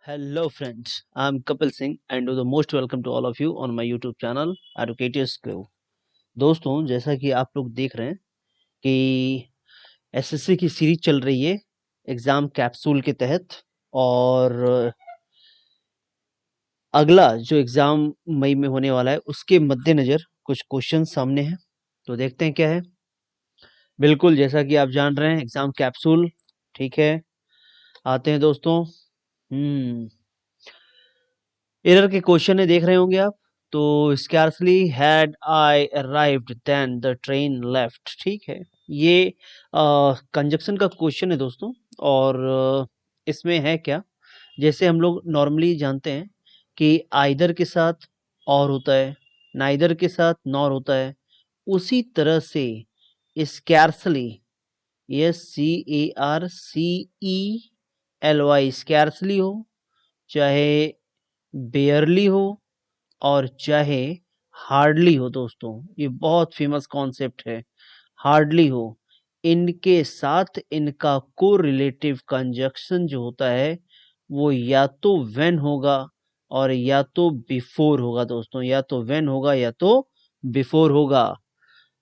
Hello friends, I'm Kapil Singh and you're the most welcome to all of you on my YouTube channel Educators Crew। दोस्तों जैसा कि आप लोग देख रहे हैं कि एसएससी की सीरीज चल रही है एग्जाम कैप्सूल के तहत और अगला जो एग्जाम मई में होने वाला है उसके मद्देनजर कुछ क्वेश्चन सामने हैं। तो देखते हैं क्या है। बिल्कुल जैसा कि आप जान रहे हैं एग्जाम कैप्सूल, ठीक है। आते हैं दोस्तों। एरर के क्वेश्चन है, देख रहे होंगे आप। तो scarcely had I arrived then the train left, ठीक है। ये कंजक्शन का क्वेश्चन है दोस्तों। और इसमें है क्या, जैसे हम लोग नॉर्मली जानते हैं कि आइदर के साथ और होता है, नाइदर के साथ नॉर होता है, उसी तरह से scarcely, S C A R C E L Y, scarcely हो चाहे बेयरली हो और चाहे हार्डली हो दोस्तों, ये बहुत फेमस कॉन्सेप्ट है। हार्डली हो, इनके साथ इनका कोरिलेटिव कंजक्शन जो होता है वो या तो व्हेन होगा और या तो बिफोर होगा दोस्तों, या तो व्हेन होगा या तो बिफोर होगा।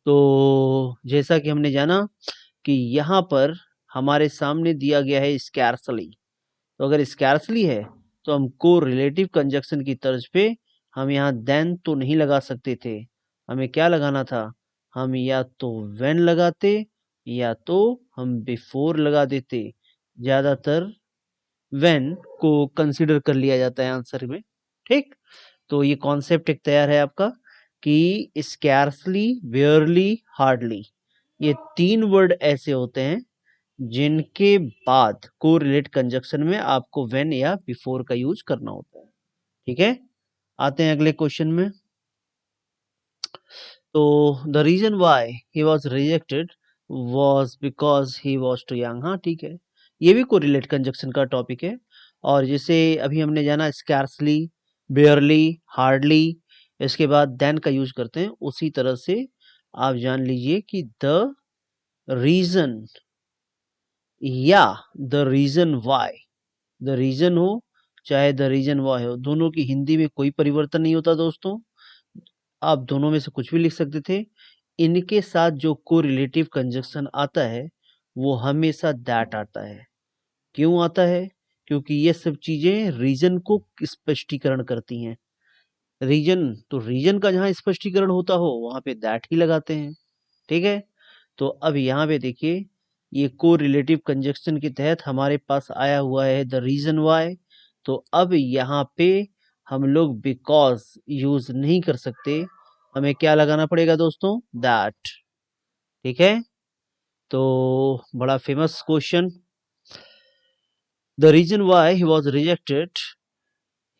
तो जैसा कि हमने जाना कि यहाँ पर हमारे सामने दिया गया है स्कैर्सली। तो अगर स्कैर्सली है तो हम को रिलेटिव कंजक्शन की तर्ज पे हम यहाँ देन तो नहीं लगा सकते थे, हमें क्या लगाना था, हम या तो व्हेन लगाते या तो हम बिफोर लगा देते। ज्यादातर व्हेन को कंसीडर कर लिया जाता है आंसर में, ठीक। तो ये कॉन्सेप्ट एक तैयार है आपका कि स्कैर्सली, बेयरली, हार्डली, ये तीन वर्ड ऐसे होते हैं जिनके बाद कोरिलेट कंजक्शन में आपको व्हेन या बिफोर का यूज करना होता है, ठीक है। आते हैं अगले क्वेश्चन में। तो the reason why he was rejected was because he was too young, हाँ ठीक है। ये भी कोरिलेट कंजक्शन का टॉपिक है। और जैसे अभी हमने जाना स्कैर्सली, बेयरली, हार्डली, इसके बाद देन का यूज करते हैं, उसी तरह से आप जान लीजिए कि द रीजन या the reason why, the reason हो चाहे द रीजन वाई हो, दोनों की हिंदी में कोई परिवर्तन नहीं होता दोस्तों। आप दोनों में से कुछ भी लिख सकते थे। इनके साथ जो कोरिलेटिव कंजक्शन आता है वो हमेशा दैट आता है। क्यों आता है? क्योंकि ये सब चीजें रीजन को स्पष्टीकरण करती हैं। रीजन, तो रीजन का जहां स्पष्टीकरण होता हो वहां पे दैट ही लगाते हैं, ठीक है। तो अब यहाँ पे देखिए, ये को रिलेटिव कंजक्शन के तहत हमारे पास आया हुआ है द रीजन वाई। तो अब यहाँ पे हम लोग बिकॉज यूज नहीं कर सकते, हमें क्या लगाना पड़ेगा दोस्तों, दैट, ठीक है। तो बड़ा famous question, the reason why he was rejected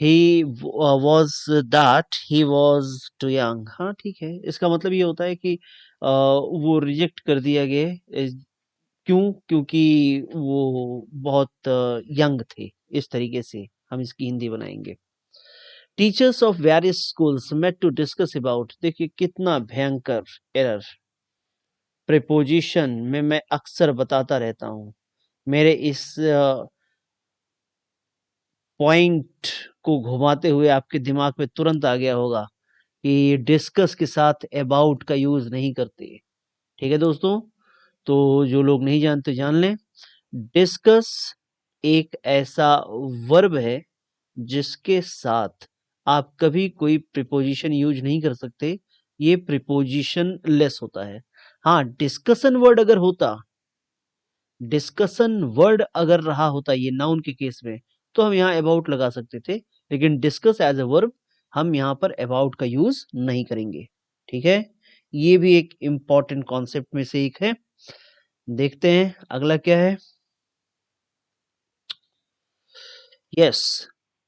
he was that he was too young, हाँ ठीक है। इसका मतलब ये होता है कि वो रिजेक्ट कर दिया गया है। क्यों? क्योंकि वो बहुत यंग थे। इस तरीके से हम इसकी हिंदी बनाएंगे। Teachers of various schools met to discuss about, देखिए कितना भयंकर एरर। प्रीपोजिशन में मैं अक्सर बताता रहता हूं, मेरे इस पॉइंट को घुमाते हुए आपके दिमाग में तुरंत आ गया होगा कि डिस्कस के साथ अबाउट का यूज नहीं करते, ठीक है दोस्तों। तो जो लोग नहीं जानते जान लें, डिस्कस एक ऐसा वर्ब है जिसके साथ आप कभी कोई प्रीपोजिशन यूज नहीं कर सकते, ये प्रीपोजिशन लेस होता है। हाँ, डिस्कशन वर्ड अगर होता, डिस्कशन वर्ड अगर रहा होता ये नाउन के केस में, तो हम यहाँ अबाउट लगा सकते थे। लेकिन डिस्कस एज अ वर्ब हम यहाँ पर अबाउट का यूज नहीं करेंगे, ठीक है। ये भी एक इंपॉर्टेंट कॉन्सेप्ट में से एक है। देखते हैं अगला क्या है। Yes,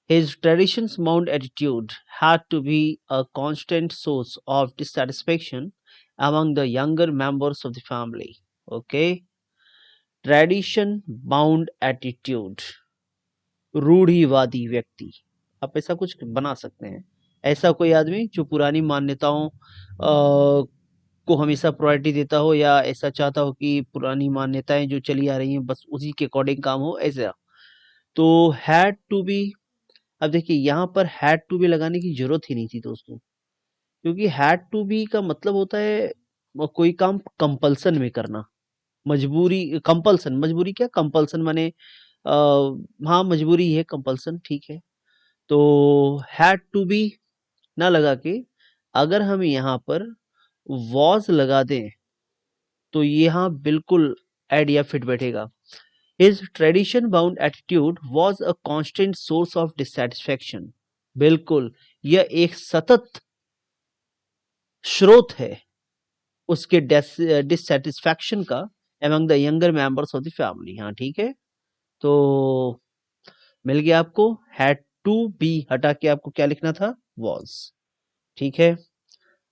his traditions bound attitude had to be a constant source of dissatisfaction among the younger members of the family. Okay, tradition bound attitude, रूढ़िवादी व्यक्ति, आप ऐसा कुछ बना सकते हैं। ऐसा कोई आदमी जो पुरानी मान्यताओं को हमेशा प्रायोरिटी देता हो, या ऐसा चाहता हो कि पुरानी मान्यताएं जो चली आ रही हैं बस उसी के अकॉर्डिंग काम हो, ऐसा। तो हैड टू बी, अब देखिए यहाँ पर हैड टू बी लगाने की जरूरत ही नहीं थी दोस्तों, क्योंकि हैड टू बी का मतलब होता है कोई काम कंपल्सन में करना, मजबूरी, कंपल्सन, मजबूरी क्या कंपल्सन माने अ, हाँ मजबूरी है, कंपल्सन ठीक है। तो हैड टू बी ना लगा के अगर हम यहाँ पर वॉज लगा दें तो यहाँ बिल्कुल आइडिया फिट बैठेगा। His tradition bound attitude was a constant source of dissatisfaction। बिल्कुल, यह एक सतत स्रोत है उसके डिससेटिस्फैक्शन का among the younger members of the family। हाँ ठीक है, तो मिल गया आपको। had to be हटा के आपको क्या लिखना था, was। ठीक है,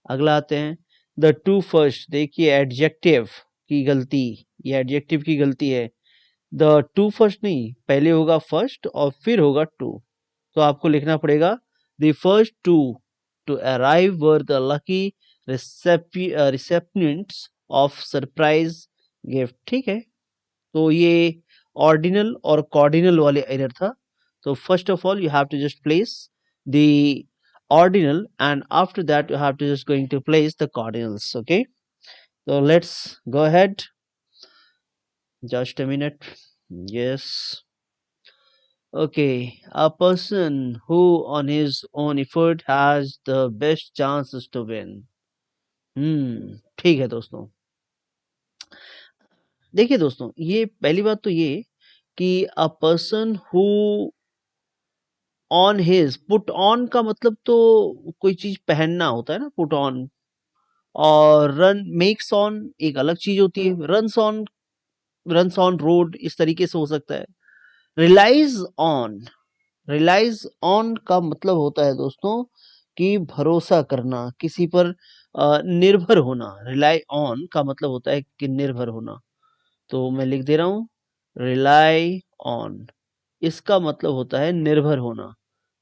अगला आते हैं द टू फर्स्ट। देखिए एडजेक्टिव की गलती, ये एडजेक्टिव की गलती है। द टू फर्स्ट नहीं, पहले होगा फर्स्ट और फिर होगा टू, तो आपको लिखना पड़ेगा the first to arrive were the lucky recipients of surprise gift. ठीक है, तो ये ऑर्डिनल और कॉर्डिनल वाले एरर था। तो first of all you have to just place the ordinal and after that you have to just going to place the cardinals। okay, so let's go ahead, just a minute। yes, okay, a person who on his own effort has the best chances to win। ठीक है दोस्तों। देखिए दोस्तों, ये पहली बात तो ये कि a person who on his, put on का मतलब तो कोई चीज पहनना होता है ना, पुट ऑन। और रन मेक्स ऑन एक अलग चीज होती है, रन्स ऑन रोड इस तरीके से हो सकता है। रिलाइज ऑन, रिलाइज ऑन का मतलब होता है दोस्तों कि भरोसा करना, किसी पर निर्भर होना। रिलाई ऑन का मतलब होता है कि निर्भर होना। तो मैं लिख दे रहा हूं रिलाई ऑन, इसका मतलब होता है निर्भर होना।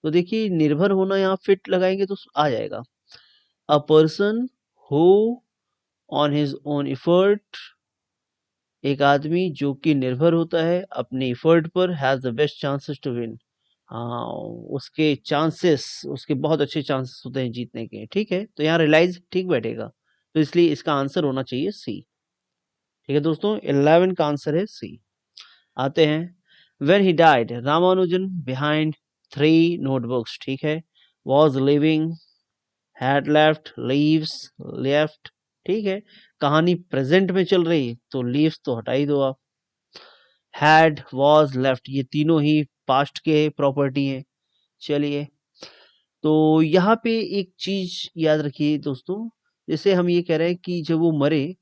तो देखिए निर्भर होना यहाँ फिट लगाएंगे तो आ जाएगा a person who on his own effort, एक आदमी जो कि निर्भर होता है अपने एफर्ट पर, has the best chances to win. हाँ, उसके चांसेस, उसके बहुत अच्छे चांसेस होते हैं जीतने के। ठीक है, तो यहाँ रियलाइज ठीक बैठेगा, तो इसलिए इसका आंसर होना चाहिए सी। ठीक है दोस्तों, 11 का आंसर है सी। आते हैं when he died Ramanujan behind 3 notebooks. ठीक है, was living, had left, leaves, left. ठीक है, कहानी प्रेजेंट में चल रही तो लीव्स तो हटा ही दो आप। हैड, वॉज, लेफ्ट, ये तीनों ही पास्ट के प्रॉपर्टी हैं। चलिए, तो यहाँ पे एक चीज याद रखिए दोस्तों, जैसे हम ये कह रहे हैं कि जब वो मरे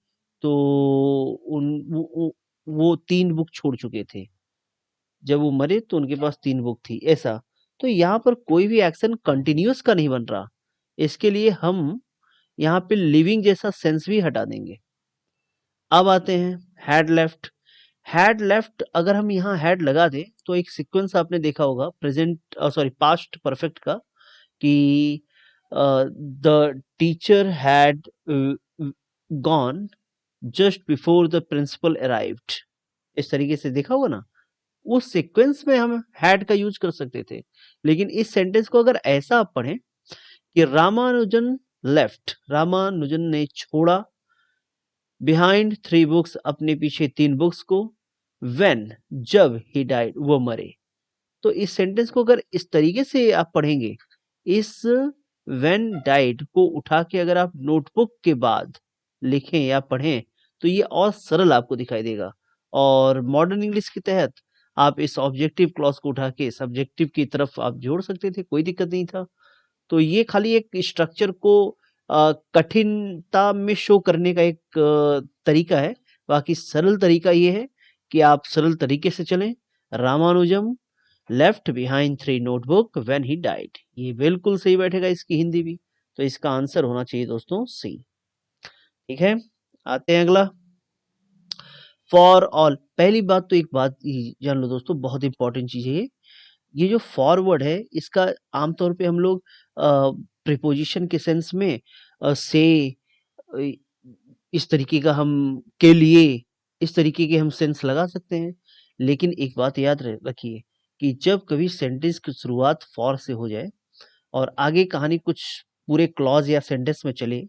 तो वो 3 बुक छोड़ चुके थे। जब वो मरे तो उनके पास 3 बुक थी, ऐसा। तो यहाँ पर कोई भी एक्शन कंटिन्यूअस का नहीं बन रहा, इसके लिए हम यहाँ पे लिविंग जैसा सेंस भी हटा देंगे। अब आते हैं हैड लेफ्ट। हैड लेफ्ट अगर हम यहाँ हैड लगा दें तो एक सीक्वेंस आपने देखा होगा प्रेजेंट, सॉरी पास्ट परफेक्ट का, कि the teacher had gone just before the principal arrived, इस तरीके से देखा होगा ना। उस सीक्वेंस में हम हैड का यूज कर सकते थे, लेकिन इस सेंटेंस को अगर ऐसा आप पढ़ें कि रामानुजन लेफ्ट, रामानुजन ने छोड़ा, बिहाइंड 3 बुक्स, अपने पीछे 3 बुक्स को, व्हेन, जब, ही डाइड, वो मरे। तो इस सेंटेंस को अगर इस तरीके से आप पढ़ेंगे, इस व्हेन डाइड को उठा के अगर आप नोटबुक के बाद लिखें या पढ़ें तो ये और सरल आपको दिखाई देगा। और मॉडर्न इंग्लिश के तहत आप इस ऑब्जेक्टिव क्लॉज को उठा के सब्जेक्टिव की तरफ आप जोड़ सकते थे, कोई दिक्कत नहीं था। तो ये खाली एक स्ट्रक्चर को कठिनता में शो करने का एक तरीका है। बाकी सरल तरीका ये है कि आप सरल तरीके से चलें। Ramanujan left behind 3 notebook when he died, ये बिल्कुल सही बैठेगा इसकी हिंदी भी। तो इसका आंसर होना चाहिए दोस्तों सी। ठीक है, आते हैं अगला फॉर ऑल। पहली बात तो एक बात जान लो दोस्तों, बहुत इंपॉर्टेंट चीज है ये जो फॉरवर्ड है इसका आमतौर पे हम लोग प्रीपोजिशन के सेंस में से, इस तरीके का हम, के लिए, इस तरीके के हम सेंस लगा सकते हैं। लेकिन एक बात याद रखिए कि जब कभी सेंटेंस की शुरुआत फॉर से हो जाए और आगे कहानी कुछ पूरे क्लॉज या सेंटेंस में चले,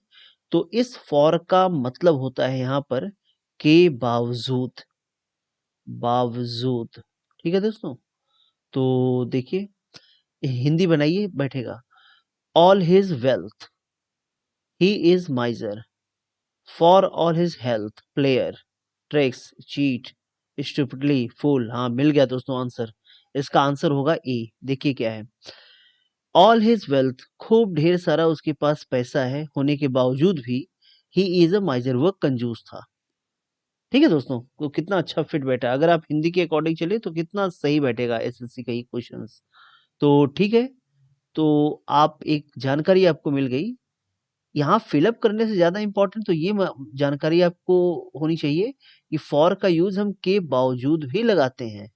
तो इस फॉर का मतलब होता है यहाँ पर के बावजूद, बावजूद। ठीक है दोस्तों? तो देखिए, हिंदी बनाइए बैठेगा। All his wealth he is miser, for all his health player tricks cheat stupidly fool. हाँ, मिल गया दोस्तों आंसर। इसका आंसर होगा ए। देखिए क्या है, ऑल हिज वेल्थ, खूब ढेर सारा उसके पास पैसा है होने के बावजूद भी ही इज अ माइजर, वह कंजूस था। ठीक है दोस्तों, तो कितना अच्छा फिट बैठा। अगर आप हिंदी के अकॉर्डिंग चले तो कितना सही बैठेगा एसएससी का ये क्वेश्चंस। तो ठीक है, तो आप एक जानकारी आपको मिल गई। यहाँ फिलअप करने से ज़्यादा इम्पोर्टेंट तो ये जानकारी आपको होनी चाहिए कि फॉर का यूज़ हम के बावजूद भी लगाते हैं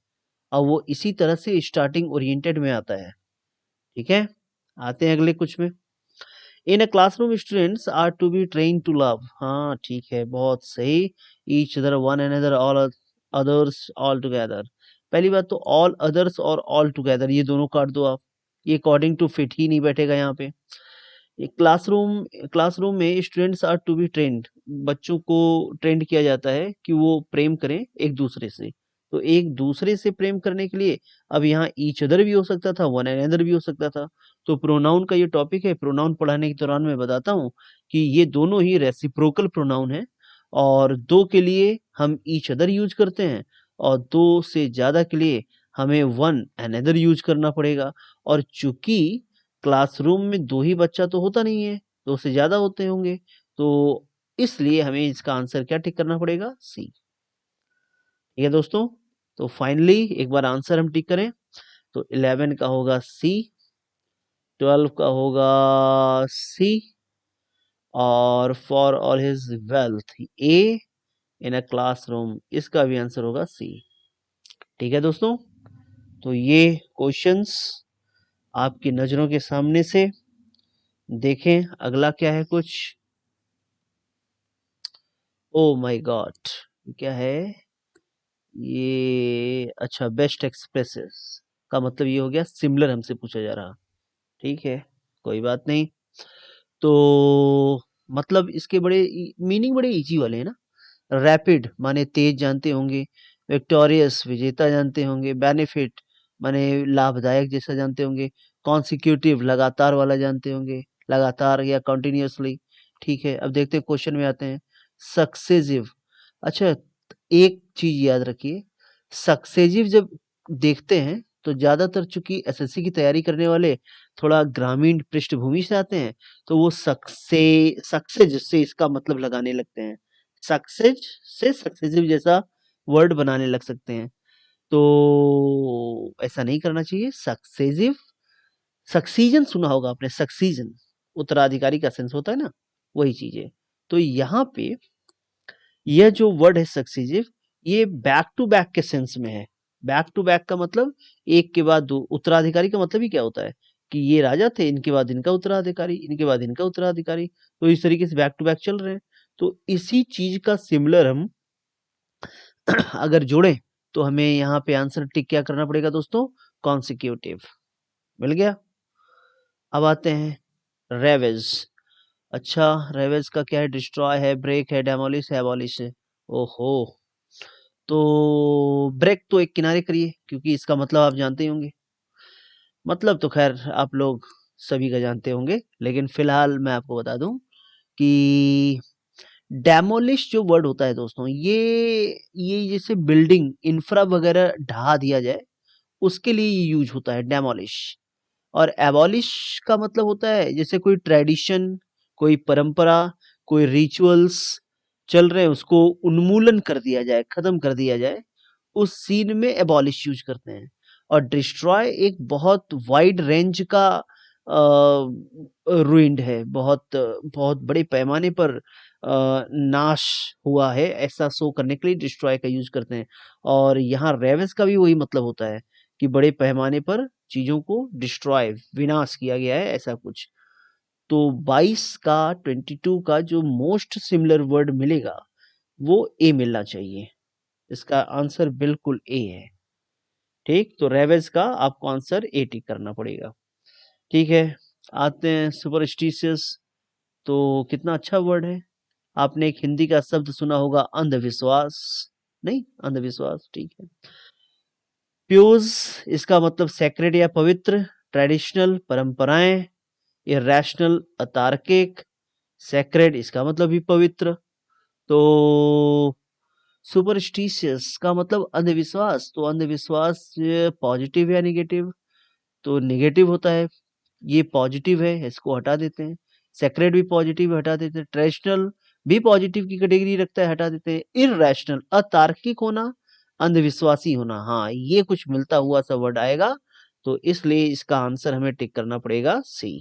और वो इसी तरह से स्टार्टिंग ओरिएंटेड में आता है। ठीक है, आते हैं अगले कुछ में। In a classroom students are to be train to love. हाँ ठीक है, बहुत सही। Each other one another all others all together. पहली बात तो ऑल अदर्स और ऑल टुगेदर ये दोनों काट दो आप, ये अकॉर्डिंग टू फिट ही नहीं बैठेगा यहाँ पे। ये क्लासरूम, क्लासरूम में students are to be trained, बच्चों को ट्रेंड किया जाता है कि वो प्रेम करें एक दूसरे से। तो एक दूसरे से प्रेम करने के लिए अब यहाँ ईच अदर भी हो सकता था, वन अनदर भी हो सकता था। तो प्रोनाउन का ये टॉपिक है, प्रोनाउन पढ़ाने के दौरान मैं बताता हूँ कि ये दोनों ही रेसिप्रोकल प्रोनाउन है और दो के लिए हम ईच अदर यूज करते हैं और दो से ज्यादा के लिए हमें वन अनदर यूज करना पड़ेगा। और चूंकि क्लासरूम में दो ही बच्चा तो होता नहीं है, दो से ज्यादा होते होंगे, तो इसलिए हमें इसका आंसर क्या टिक करना पड़ेगा, सी। ठीक है दोस्तों, तो फाइनली एक बार आंसर हम टिक करें तो 11 का होगा सी, 12 का होगा सी और for all his wealth A in a classroom, इसका भी आंसर होगा सी। ठीक है दोस्तों, तो ये क्वेश्चंस आपकी नजरों के सामने से देखें। अगला क्या है कुछ, ओ माय गॉड, क्या है ये, अच्छा बेस्ट एक्सप्रेसेस का मतलब ये हो गया सिमिलर हमसे पूछा जा रहा। ठीक है, कोई बात नहीं। तो मतलब इसके बड़े मीनिंग बड़े इजी वाले हैं ना। रैपिड माने तेज जानते होंगे, विक्टोरियस विजेता जानते होंगे, बेनिफिट माने लाभदायक जैसा जानते होंगे, कॉन्सिक्यूटिव लगातार वाला जानते होंगे, लगातार या कंटिन्यूअसली। ठीक है, अब देखते हैं क्वेश्चन में आते हैं। सक्सेसिव, अच्छा एक चीज याद रखिए, सक्सेसिव जब देखते हैं तो ज्यादातर चूंकि एसएससी की तैयारी करने वाले थोड़ा ग्रामीण पृष्ठभूमि से आते हैं, तो वो सक्सेज से इसका मतलब लगाने लगते हैं, सक्सेज से सक्सेसिव जैसा वर्ड बनाने लग सकते हैं। तो ऐसा नहीं करना चाहिए। सक्सेसिव, सक्सीजन सुना होगा आपने, सक्सीजन उत्तराधिकारी का सेंस होता है ना, वही चीज है। तो यहाँ पे यह जो वर्ड है सक्सीसिव, ये बैक टू बैक के सेंस में है। बैक टू बैक का मतलब एक के बाद दो। उत्तराधिकारी का मतलब ही क्या होता है कि ये राजा थे, इनके बाद इनका उत्तराधिकारी, इनके बाद इनका उत्तराधिकारी, तो इस तरीके से बैक टू बैक चल रहे हैं। तो इसी चीज का सिमिलर हम अगर जोड़ें तो हमें यहाँ पे आंसर टिक क्या करना पड़ेगा दोस्तों, कॉन्सिक्यूटिव। मिल गया। अब आते हैं रेवेज। अच्छा, रेवेज का क्या है, डिस्ट्रॉय है, ब्रेक है, डेमोलिश है, एबॉलिश है। ओहो, तो ब्रेक तो एक किनारे करिए क्योंकि इसका मतलब आप जानते ही होंगे। मतलब तो खैर आप लोग सभी का जानते होंगे, लेकिन फिलहाल मैं आपको बता दूं कि डेमोलिश जो वर्ड होता है दोस्तों, ये जैसे बिल्डिंग इंफ्रा वगैरह ढहा दिया जाए उसके लिए ये यूज होता है डेमोलिश। और एबॉलिश का मतलब होता है जैसे कोई ट्रेडिशन, कोई परंपरा, कोई रिचुअल्स चल रहे हैं उसको उन्मूलन कर दिया जाए, खत्म कर दिया जाए, उस सीन में एबॉलिश यूज करते हैं। और डिस्ट्रॉय एक बहुत वाइड रेंज का रुइंड है, बहुत बहुत बड़े पैमाने पर नाश हुआ है, ऐसा शो करने के लिए डिस्ट्रॉय का यूज करते हैं। और यहाँ रेवेंस का भी वही मतलब होता है कि बड़े पैमाने पर चीजों को डिस्ट्रॉय, विनाश किया गया है, ऐसा कुछ। तो 22 का 22 का जो मोस्ट सिमिलर वर्ड मिलेगा वो ए मिलना चाहिए। इसका आंसर बिल्कुल ए है। ठीक, तो रेवेज का आपको आंसर ए टिक करना पड़ेगा। ठीक है, आते हैं सुपरस्टिशियस। तो कितना अच्छा वर्ड है। आपने एक हिंदी का शब्द सुना होगा अंधविश्वास, नहीं अंधविश्वास, ठीक है। प्यूज, इसका मतलब सेक्रेड या पवित्र, ट्रेडिशनल परंपराएं, इरेशनल अतार्किक, सेक्रेड इसका मतलब भी पवित्र। तो सुपरस्टिशियस का मतलब अंधविश्वास, तो अंधविश्वास पॉजिटिव या नेगेटिव, तो नेगेटिव होता है, ये पॉजिटिव है, इसको हटा देते हैं। सेक्रेड भी पॉजिटिव है, हटा देते हैं। ट्रेडिशनल भी पॉजिटिव की कैटेगरी रखता है, हटा देते हैं। इररेशनल अतार्किक होना, अंधविश्वासी होना, हाँ ये कुछ मिलता हुआ सा वर्ड आएगा, तो इसलिए इसका आंसर हमें टिक करना पड़ेगा सी।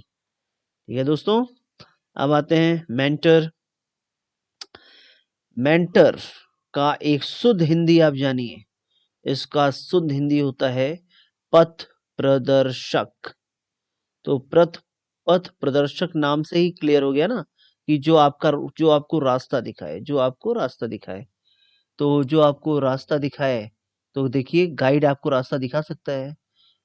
ठीक है दोस्तों, अब आते हैं मेंटर। मेंटर का एक शुद्ध हिंदी आप जानिए, इसका शुद्ध हिंदी होता है पथ प्रदर्शक। तो पथ प्रदर्शक नाम से ही क्लियर हो गया ना, कि जो आपको रास्ता दिखाए, जो आपको रास्ता दिखाए। तो जो आपको रास्ता दिखाए, तो देखिए गाइड आपको रास्ता दिखा सकता है।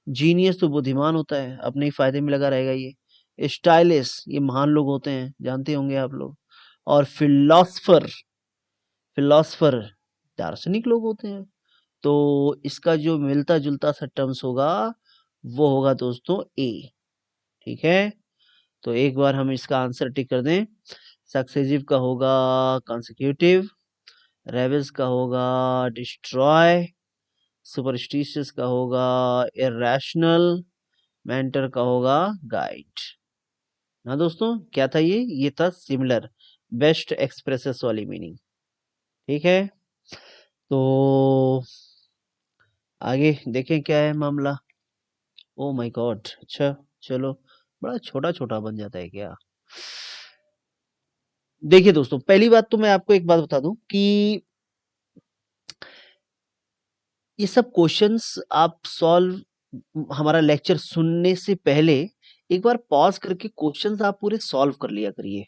जीनियस तो बुद्धिमान होता है, अपने ही फायदे में लगा रहेगा ये। स्टाइलिश ये महान लोग होते हैं, जानते होंगे आप लोग। और फिलोसफर, फिलोसफर दार्शनिक लोग होते हैं। तो इसका जो मिलता जुलता सा टर्म्स होगा वो होगा दोस्तों ए। ठीक है, तो एक बार हम इसका आंसर टिक कर दें। सक्सेसिव का होगा कंसेक्यूटिव, रेबल्स का होगा डिस्ट्रॉय, सुपरस्टिशियस का होगा इरैशनल, मेंटर का होगा गाइड। ना दोस्तों, क्या था ये था सिमिलर, बेस्ट एक्सप्रेसेस वाली मीनिंग। ठीक है, तो आगे देखें क्या है मामला। ओ माय गॉड, अच्छा चलो, बड़ा छोटा छोटा बन जाता है क्या। देखिए दोस्तों, पहली बात तो मैं आपको एक बात बता दूं कि ये सब क्वेश्चंस आप सॉल्व, हमारा लेक्चर सुनने से पहले एक बार पॉज करके क्वेश्चंस आप पूरे सॉल्व कर लिया करिए,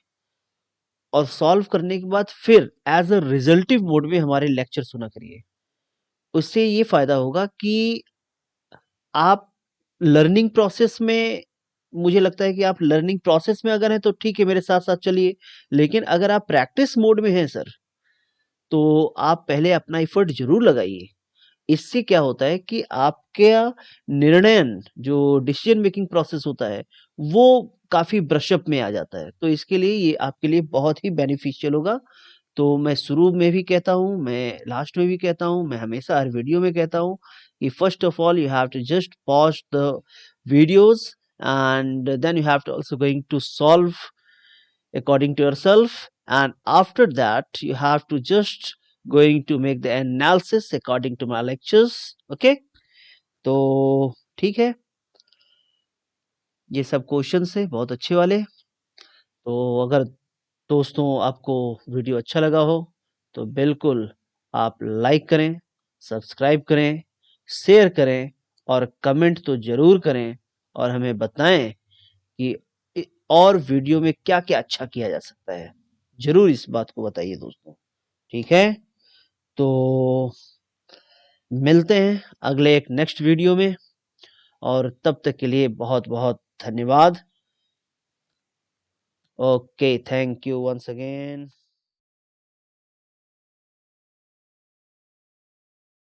और सॉल्व करने के बाद फिर एज अ रिजल्टिव मोड में हमारे लेक्चर सुना करिए। उससे ये फायदा होगा कि आप लर्निंग प्रोसेस में, मुझे लगता है कि आप लर्निंग प्रोसेस में अगर हैं तो ठीक है, मेरे साथ साथ चलिए। लेकिन अगर आप प्रैक्टिस मोड में हैं सर, तो आप पहले अपना एफर्ट जरूर लगाइए। इससे क्या होता है कि आपका निर्णयन, जो डिसीजन मेकिंग प्रोसेस होता है, वो काफी ब्रशअप में आ जाता है। तो इसके लिए ये आपके लिए बहुत ही बेनिफिशियल होगा। तो मैं शुरू में भी कहता हूँ, मैं लास्ट में भी कहता हूँ, मैं हमेशा हर वीडियो में कहता हूँ कि first of all you have to just pause the videos, and then you have to also going to solve according to yourself, and after that you have to just going to make the analysis according to my lectures. Okay, तो ठीक है, ये सब questions है बहुत अच्छे वाले। तो अगर दोस्तों आपको वीडियो अच्छा लगा हो तो बिल्कुल आप लाइक करें, सब्सक्राइब करें, शेयर करें, और कमेंट तो जरूर करें, और हमें बताएं कि और वीडियो में क्या-क्या अच्छा किया जा सकता है। जरूर इस बात को बताइए दोस्तों। ठीक है, तो मिलते हैं अगले एक नेक्स्ट वीडियो में, और तब तक के लिए बहुत बहुत धन्यवाद। Okay, thank you once again.